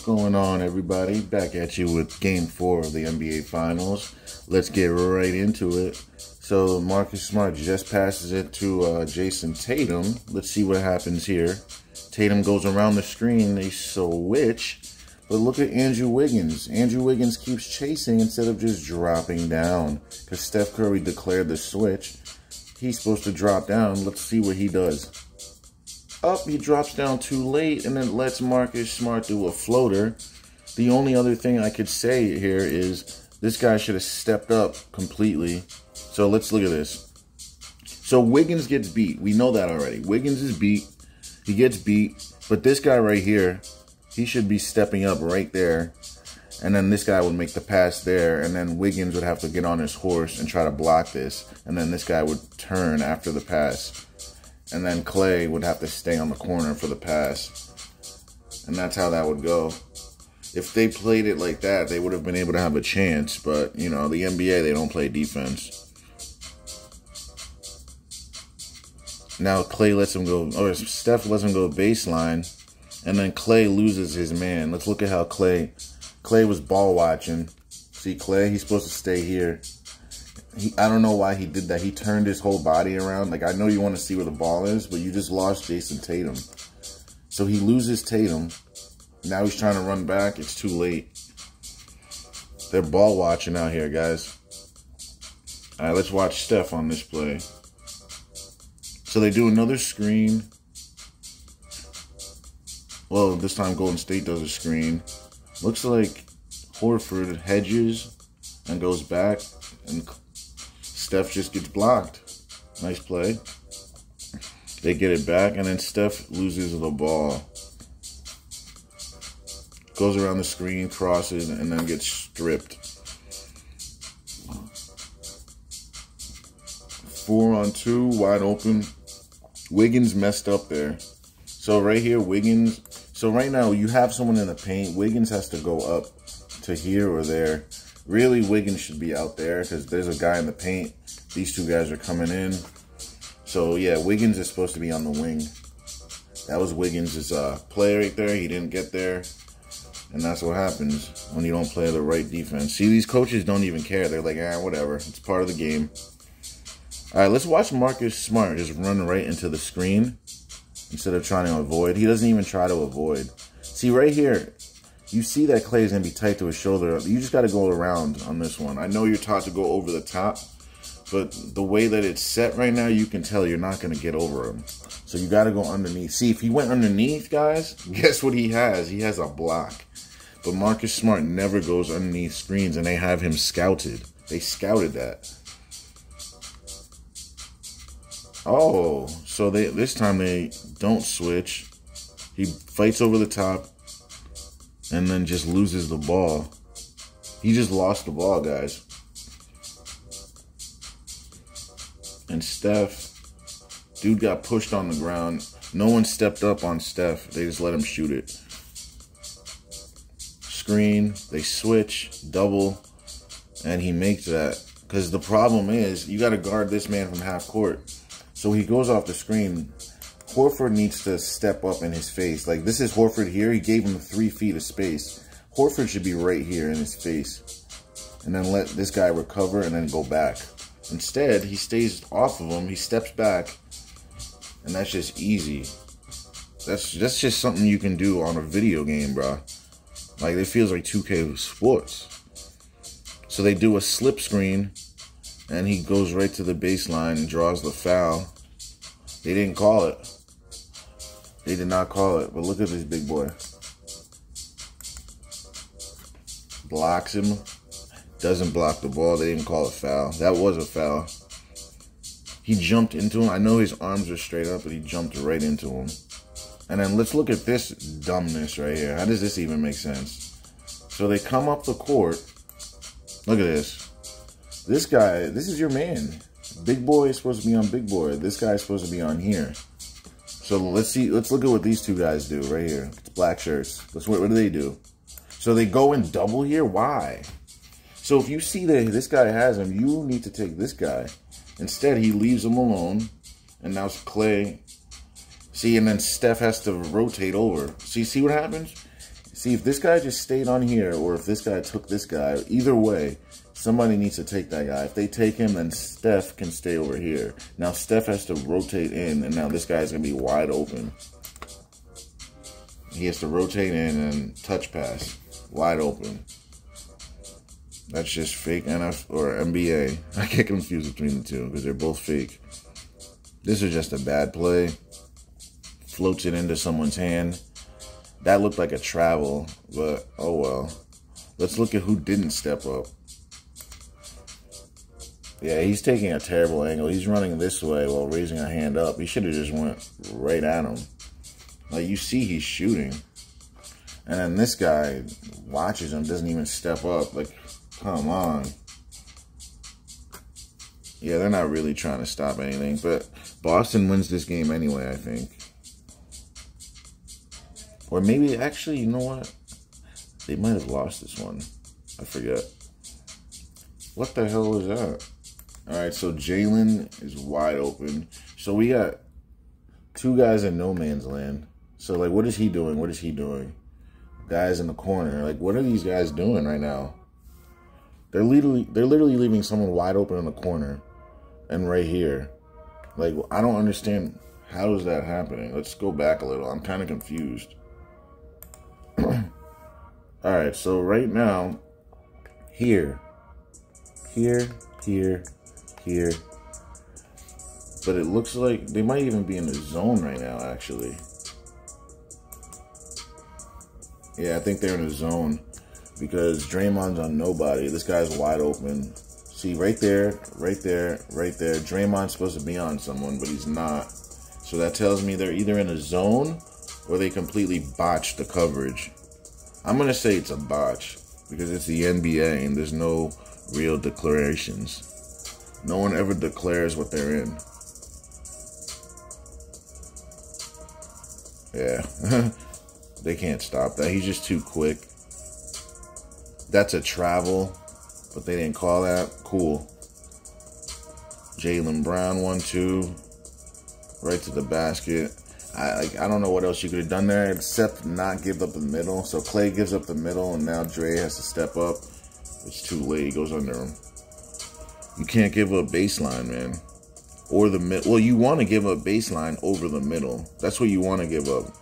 What's going on, everybody? Back at you with Game 4 of the NBA Finals. Let's get right into it. So Marcus Smart just passes it to Jason Tatum. Let's see what happens here. Tatum goes around the screen. They switch. But look at Andrew Wiggins. Andrew Wiggins keeps chasing instead of just dropping down. Because Steph Curry declared the switch. He's supposed to drop down. Let's see what he does. Up, he drops down too late and then lets Marcus Smart do a floater. The only other thing I could say here is this guy should have stepped up completely. So let's look at this. So Wiggins gets beat. We know that already. Wiggins is beat. He gets beat. But this guy right here, he should be stepping up right there. And then this guy would make the pass there. And then Wiggins would have to get on his horse and try to block this. And then this guy would turn after the pass. And then Clay would have to stay on the corner for the pass. And that's how that would go. If they played it like that, they would have been able to have a chance. But, you know, the NBA, they don't play defense. Now Clay lets him go, or Steph lets him go baseline. And then Clay loses his man. Let's look at how Clay was ball watching. See Clay, he's supposed to stay here. I don't know why he did that. He turned his whole body around. Like, I know you want to see where the ball is, but you just lost Jason Tatum. So he loses Tatum. Now he's trying to run back. It's too late. They're ball watching out here, guys. All right, let's watch Steph on this play. So they do another screen. Well, this time Golden State does a screen. Looks like Horford hedges and goes back, and Steph just gets blocked. Nice play. They get it back, and then Steph loses the ball. Goes around the screen, crosses, and then gets stripped. 4-on-2, wide open. Wiggins messed up there. So right here, Wiggins. So right now, you have someone in the paint. Wiggins has to go up to here or there. Really, Wiggins should be out there because there's a guy in the paint. These two guys are coming in. So, yeah, Wiggins is supposed to be on the wing. That was Wiggins' play right there. He didn't get there. And that's what happens when you don't play the right defense. See, these coaches don't even care. They're like, whatever. It's part of the game. All right, let's watch Marcus Smart just run right into the screen instead of trying to avoid. He doesn't even try to avoid. See, right here, you see that Clay is going to be tight to his shoulder. You just got to go around on this one. I know you're taught to go over the top, but the way that it's set right now, you can tell you're not going to get over him. So you got to go underneath. See, if he went underneath, guys, guess what he has? He has a block. But Marcus Smart never goes underneath screens, and they have him scouted. They scouted that. Oh, so this time they don't switch. He fights over the top. And then just loses the ball. He just lost the ball, guys. And Steph, dude got pushed on the ground. No one stepped up on Steph. They just let him shoot it. Screen, they switch, double, and he makes that. Because the problem is, you got to guard this man from half court. So he goes off the screen. Horford needs to step up in his face. Like, this is Horford here. He gave him 3 feet of space. Horford should be right here in his face. And then let this guy recover and then go back. Instead, he stays off of him. He steps back. And that's just easy. That's just something you can do on a video game, bro. Like, it feels like 2K Sports. So they do a slip screen. And he goes right to the baseline and draws the foul. They didn't call it. They did not call it, but look at this big boy. Blocks him. Doesn't block the ball. They didn't call a foul. That was a foul. He jumped into him. I know his arms are straight up, but he jumped right into him. And then let's look at this dumbness right here. How does this even make sense? So they come up the court. Look at this. This guy, this is your man. Big boy is supposed to be on big boy. This guy is supposed to be on here. So let's look at what these two guys do right here. It's black shirts. What do they do? So they go in double here? Why? So if you see that this guy has him, you need to take this guy. Instead, he leaves him alone. And now it's Clay. See, and then Steph has to rotate over. See what happens? See, if this guy just stayed on here, or if this guy took this guy, either way, somebody needs to take that guy. If they take him, then Steph can stay over here. Now, Steph has to rotate in, and now this guy's going to be wide open. He has to rotate in and touch pass. Wide open. That's just fake NFL or NBA. I get confused between the two because they're both fake. This is just a bad play. Floats it into someone's hand. That looked like a travel, but oh well. Let's look at who didn't step up. Yeah, he's taking a terrible angle. He's running this way while raising a hand up. He should have just went right at him. Like, you see he's shooting. And then this guy watches him, doesn't even step up. Like, come on. Yeah, they're not really trying to stop anything. But Boston wins this game anyway, I think. Or maybe, actually, you know what? They might have lost this one. I forget. What the hell was that? All right, so Jalen is wide open. So we got two guys in no man's land. So, like, what is he doing? What is he doing? Guys in the corner. Like, what are these guys doing right now? They're literally leaving someone wide open in the corner. And right here. Like, I don't understand. How is that happening? Let's go back a little. I'm kind of confused. All right, so right now, here. But it looks like they might even be in the zone right now, actually. Yeah, I think they're in the zone because Draymond's on nobody. This guy's wide open. See, right there. Draymond's supposed to be on someone, but he's not. So that tells me they're either in a zone or they completely botched the coverage. I'm going to say it's a botch because it's the NBA and there's no real declarations. No one ever declares what they're in. Yeah. They can't stop that. He's just too quick. That's a travel, but they didn't call that. Cool. Jaylen Brown, 1-2. Right to the basket. I don't know what else you could have done there except not give up the middle. So Clay gives up the middle, and now Dre has to step up. It's too late. He goes under him. You can't give up baseline, man. Or the mid. Well, you want to give up baseline over the middle. That's what you want to give up.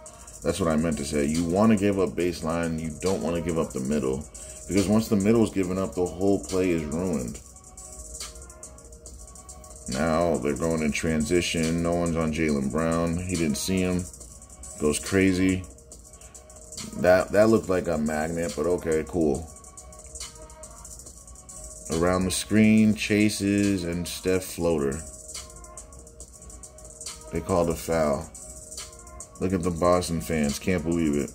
That's what I meant to say. You want to give up baseline. You don't want to give up the middle. Because once the middle is given up, the whole play is ruined. Now they're going in transition. No one's on Jaylen Brown. He didn't see him. Goes crazy. That looked like a magnet, but okay, cool. Around the screen, chases, and Steph floater. They called a foul. Look at the Boston fans. Can't believe it.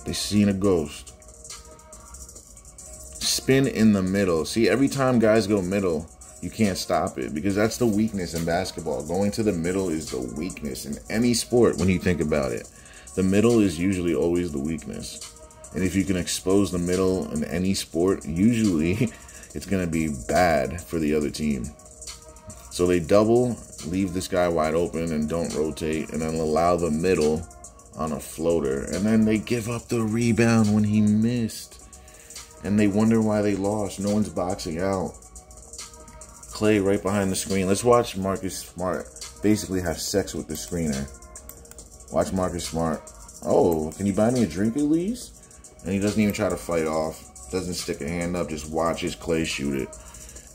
They seen a ghost. Spin in the middle. See, every time guys go middle, you can't stop it because that's the weakness in basketball. Going to the middle is the weakness in any sport when you think about it. The middle is usually always the weakness. And if you can expose the middle in any sport, usually it's going to be bad for the other team. So they double, leave this guy wide open and don't rotate, and then allow the middle on a floater. And then they give up the rebound when he missed. And they wonder why they lost. No one's boxing out. Clay right behind the screen. Let's watch Marcus Smart basically have sex with the screener. Watch Marcus Smart. Oh, can you buy me a drink at least? And he doesn't even try to fight off. Doesn't stick a hand up. Just watches Clay shoot it.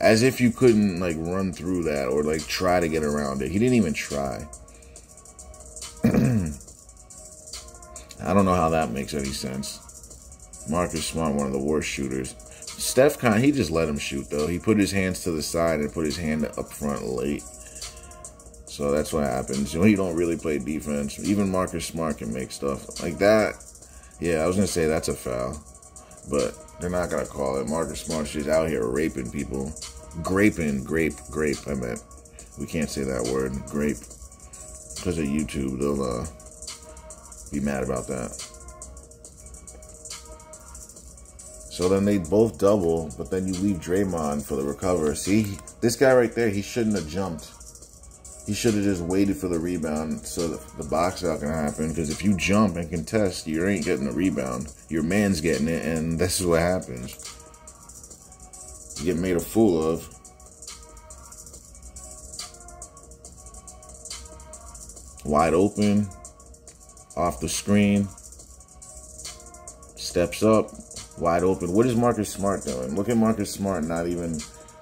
As if you couldn't, like, run through that or, like, try to get around it. He didn't even try. I don't know how that makes any sense. Marcus Smart, one of the worst shooters. Steph, he just let him shoot, though. He put his hands to the side and put his hand up front late. So that's what happens. You don't really play defense. Even Marcus Smart can make stuff like that. Yeah, I was going to say that's a foul. But they're not going to call it. Marcus Smart's just out here raping people. Grape, I meant. We can't say that word, grape. Because of YouTube, they'll be mad about that. So then they both double, but then you leave Draymond for the recover. See, this guy right there, he shouldn't have jumped. He should have just waited for the rebound so that the box out can happen. Because if you jump and contest, you ain't getting the rebound. Your man's getting it, and this is what happens. You get made a fool of. Wide open. Off the screen. Steps up. Wide open. What is Marcus Smart doing? Look at Marcus Smart not even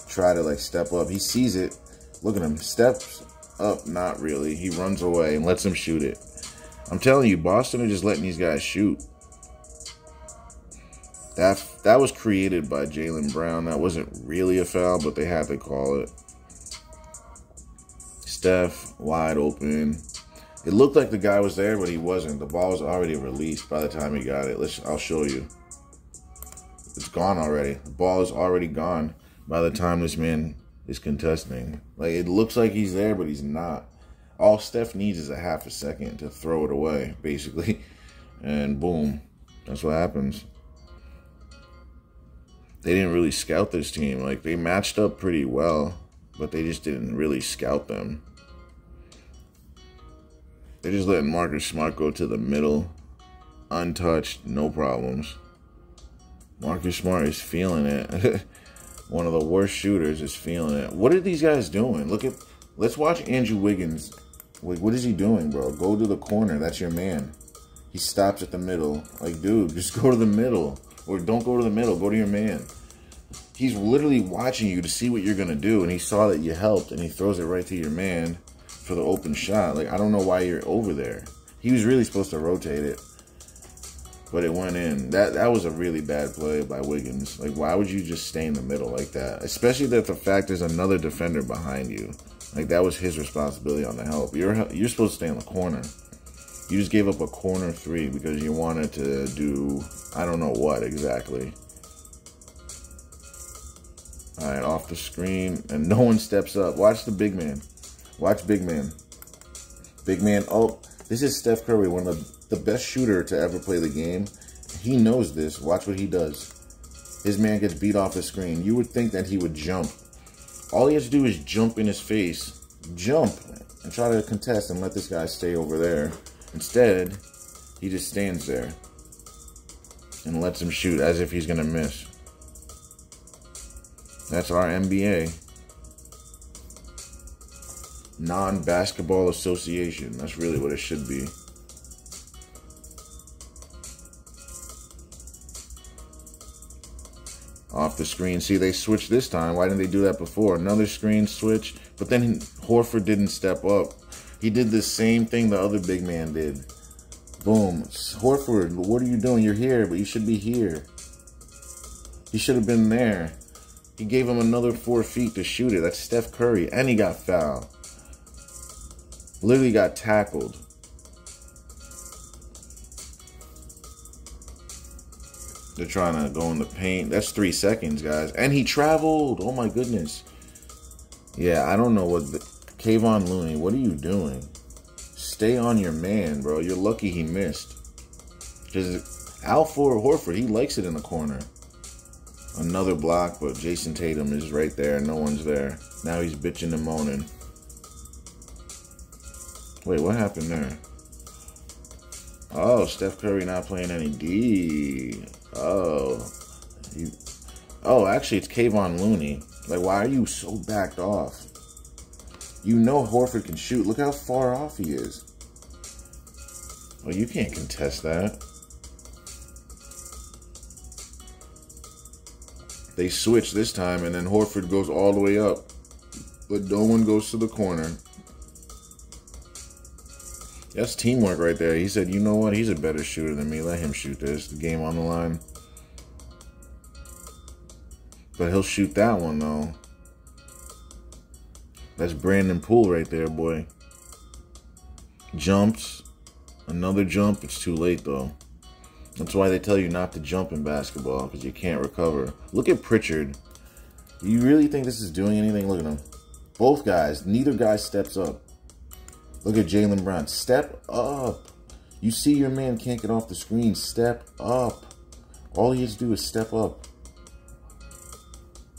try to, like, step up. He sees it. Look at him. Steps up. Not really. He runs away and lets him shoot it. I'm telling you, Boston are just letting these guys shoot. That was created by Jaylen Brown. That wasn't really a foul, but they had to call it. Steph, wide open. It looked like the guy was there, but he wasn't. The ball was already released by the time he got it. I'll show you. It's gone already. The ball is already gone by the time this man is contesting. Like, it looks like he's there, but he's not. All Steph needs is a half a second to throw it away, basically. And boom. That's what happens. They didn't really scout this team. Like, they matched up pretty well, but they just didn't really scout them. They're just letting Marcus Smart go to the middle. Untouched, no problems. Marcus Smart is feeling it. One of the worst shooters is feeling it. What are these guys doing? Let's watch Andrew Wiggins. Like, what is he doing, bro? Go to the corner. That's your man. He stops at the middle. Like, dude, just go to the middle. Or don't go to the middle. Go to your man. He's literally watching you to see what you're going to do. And he saw that you helped. And he throws it right to your man for the open shot. Like, I don't know why you're over there. He was really supposed to rotate it. But it went in. That was a really bad play by Wiggins. Like, why would you just stay in the middle like that? Especially that the fact there's another defender behind you. Like, that was his responsibility on the help. You're supposed to stay in the corner. You just gave up a corner three because you wanted to do, I don't know what exactly. All right, off the screen, and no one steps up. Watch the big man. Watch big man. Big man. Oh, this is Steph Curry, one of the best shooter to ever play the game. He knows this. Watch what he does. His man gets beat off the screen. You would think that he would jump. All he has to do is jump in his face. Jump and try to contest and let this guy stay over there. Instead, he just stands there and lets him shoot as if he's going to miss. That's our NBA. Non-basketball association. That's really what it should be. Off the screen. See, they switched this time. Why didn't they do that before? Another screen switch. But then Horford didn't step up. He did the same thing the other big man did. Boom. Horford, what are you doing? You're here, but you should be here. He should have been there. He gave him another 4 feet to shoot it. That's Steph Curry. And he got fouled. Literally got tackled. They're trying to go in the paint. That's 3 seconds, guys. And he traveled. Oh, my goodness. Yeah, I don't know what... Kayvon Looney, what are you doing? Stay on your man, bro. You're lucky he missed. Because Al Horford, he likes it in the corner. Another block, but Jason Tatum is right there. No one's there. Now he's bitching and moaning. Wait, what happened there? Oh, Steph Curry not playing any D. Oh. Actually, it's Kayvon Looney. Like, why are you so backed off? You know Horford can shoot. Look how far off he is. Well, you can't contest that. They switch this time, and then Horford goes all the way up. But no one goes to the corner. That's teamwork right there. He said, you know what? He's a better shooter than me. Let him shoot this. The game on the line. But he'll shoot that one, though. That's Brandon Poole right there, boy. Jumps. Another jump. It's too late, though. That's why they tell you not to jump in basketball, because you can't recover. Look at Pritchard. You really think this is doing anything? Look at him. Both guys. Neither guy steps up. Look at Jaylen Brown. Step up. You see your man can't get off the screen. Step up. All he has to do is step up.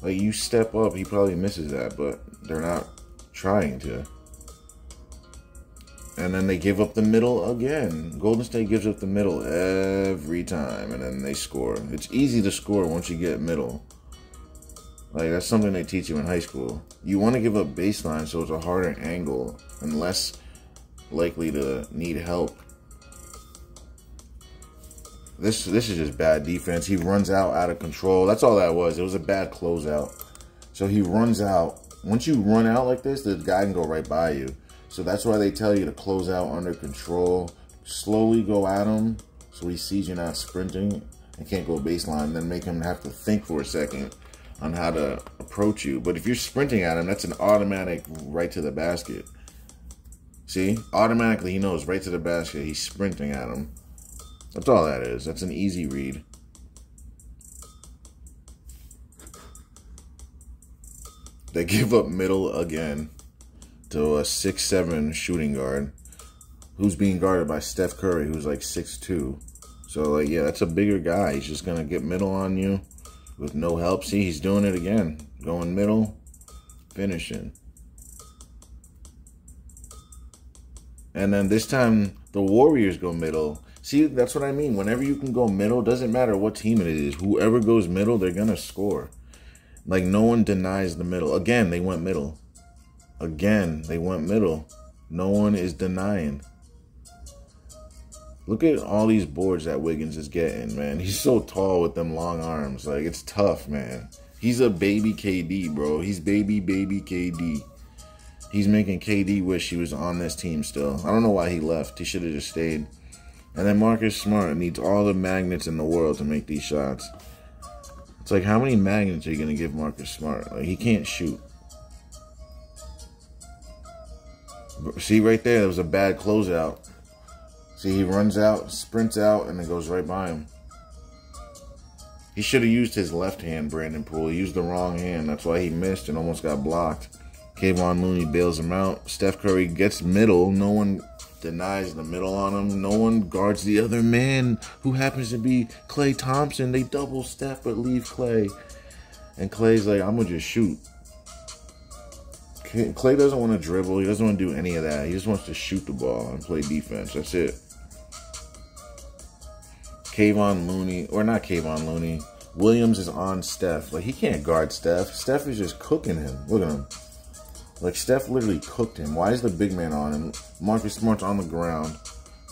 Like, you step up, he probably misses that, but they're not trying to. And then they give up the middle again. Golden State gives up the middle every time, and then they score. It's easy to score once you get middle. Like, that's something they teach you in high school. You want to give up baseline so it's a harder angle and less likely to need help. This is just bad defense. He runs out of control. That's all that was. It was a bad closeout. So he runs out. Once you run out like this, the guy can go right by you. So that's why they tell you to close out under control. Slowly go at him so he sees you're not sprinting and can't go baseline. And then make him have to think for a second on how to approach you. But if you're sprinting at him, that's an automatic right to the basket. See? Automatically he knows right to the basket. He's sprinting at him. That's all that is. That's an easy read. They give up middle again to a 6'7" shooting guard who's being guarded by Steph Curry, who's like 6'2". So, like, yeah, that's a bigger guy. He's just going to get middle on you with no help. See, he's doing it again. Going middle, finishing. And then this time, the Warriors go middle. See, that's what I mean. Whenever you can go middle, doesn't matter what team it is. Whoever goes middle, they're going to score. Like, no one denies the middle. Again, they went middle. Again, they went middle. No one is denying. Look at all these boards that Wiggins is getting, man. He's so tall with them long arms. Like, it's tough, man. He's a baby KD, bro. He's baby KD. He's making KD wish he was on this team still. I don't know why he left. He should have just stayed. And then Marcus Smart needs all the magnets in the world to make these shots. It's like, how many magnets are you going to give Marcus Smart? Like, he can't shoot. See, right there was a bad closeout. See, he runs out, sprints out, and it goes right by him. He should have used his left hand, Brandon Poole. He used the wrong hand. That's why he missed and almost got blocked. Kayvon Looney bails him out. Steph Curry gets middle. No one denies the middle on him. No one guards the other man, who happens to be Klay Thompson. They double Steph but leave Klay. And Klay's like, I'm going to just shoot. Klay doesn't want to dribble. He doesn't want to do any of that. He just wants to shoot the ball and play defense. That's it. Kayvon Looney, or not Kayvon Looney, Williams is on Steph. Like, he can't guard Steph. Steph is just cooking him. Look at him. Like, Steph literally cooked him. Why is the big man on him? Marcus Smart's on the ground.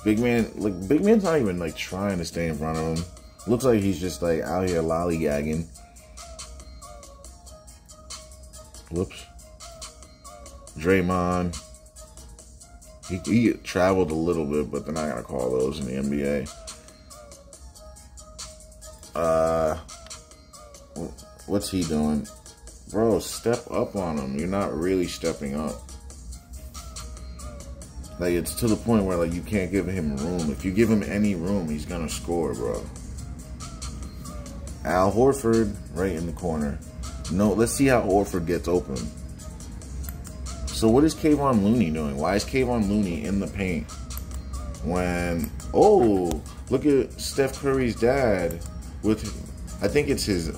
Big man, like, big man's not even, like, trying to stay in front of him. Looks like he's just, like, out here lollygagging. Whoops. Draymond. He traveled a little bit, but they're not going to call those in the NBA. What's he doing? Bro, step up on him. You're not really stepping up. Like, it's to the point where, like, you can't give him room. If you give him any room, he's going to score, bro. Al Horford right in the corner. No, let's see how Horford gets open. So what is Kayvon Looney doing? Why is Kayvon Looney in the paint? When, oh, look at Steph Curry's dad with, I think it's his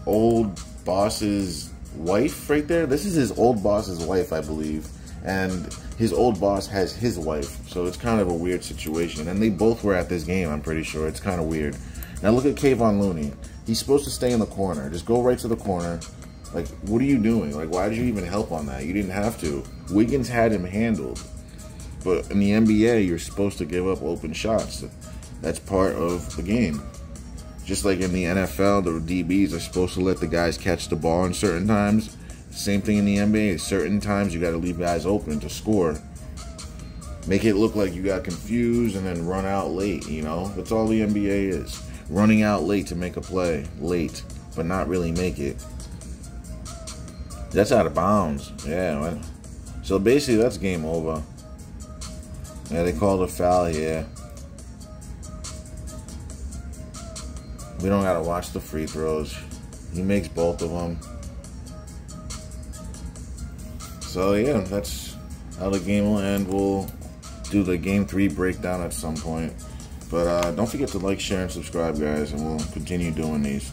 old boss's wife right there. This is his old boss's wife, I believe. And his old boss has his wife. So it's kind of a weird situation. And they both were at this game, I'm pretty sure. It's kind of weird. Now look at Kayvon Looney. He's supposed to stay in the corner. Just go right to the corner. Like, what are you doing? Like, why did you even help on that? You didn't have to. Wiggins had him handled. But in the NBA, you're supposed to give up open shots. That's part of the game. Just like in the NFL, the DBs are supposed to let the guys catch the ball in certain times. Same thing in the NBA. Certain times, you got to leave guys open to score. Make it look like you got confused and then run out late, you know? That's all the NBA is. Running out late to make a play. Late, but not really make it. That's out of bounds. Yeah, man. So basically, that's game over. Yeah, they called a foul here. We don't got to watch the free throws. He makes both of them. So, yeah, that's how the game will end. We'll do the Game 3 breakdown at some point. But don't forget to like, share, and subscribe, guys, and we'll continue doing these.